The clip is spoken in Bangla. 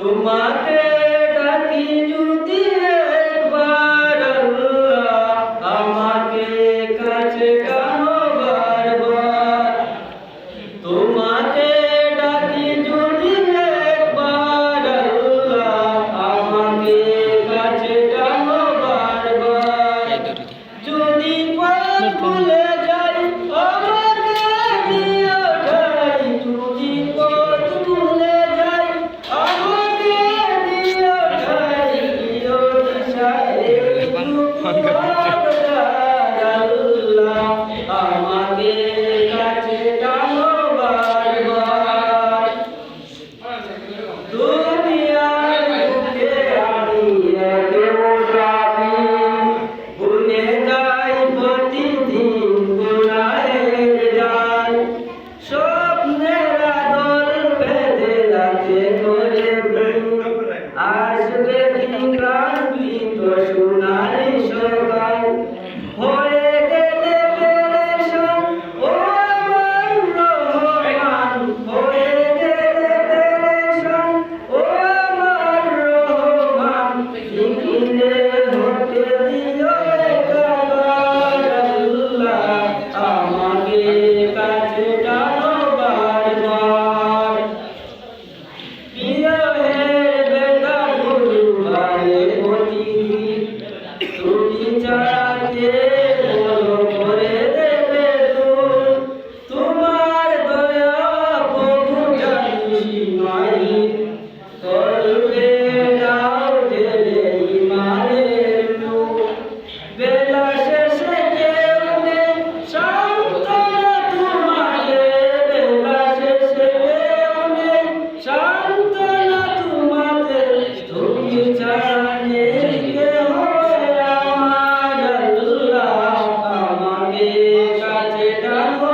তোমাকে ডাকি যদি একবার আল্লাহ আমাকে কাছে টানো বারবার। তোমাকে ডাকি যদি একবার আল্লাহ আমাকে কাছে টানো বারবার। যদি পথ ভুলে যাই আমাকে দিও ঠাই। যদি পথ ভুলে যাই আমাকে দিও ঠাই। দিও দিশা আল্লাহ আমাকে কাছে টানো বারবার। দুনিয়ার বুকে আমি এক মুসাফির, ভুলে যাই প্রতিদিন গুনাহের জাল। স্বপ্নের আদল বেঁধে রাতে করে ভিড়, আসবে দিন ক্লান্তিত সোনালি সকাল। হয়ে গেলে পেরেশান ও আমার রহমান, হয়ে গেলে পেরেশান ও আমার রহমান। জিকিরে হতে দিও একবার আল্লাহ আমাকে কাছে টানো বারবার। বিরহের বেদা গুরুবারে প্রতিদিন, তুমি ছাড়া কে বলো করে দেবে দূর। তোমার দয়া প্রভু জানি সীমাহীন, করবে দাও জেলে ইমানের নূর। বেলা শেষে কেউ নেই সান্ত্বনা তোমাকে, বেলা শেষে কেউ নেই সান্ত্বনা তোমাকে। তুমি ছাড়া নেই কেহ আমার আল্লাহ আমাকে কাছে টানো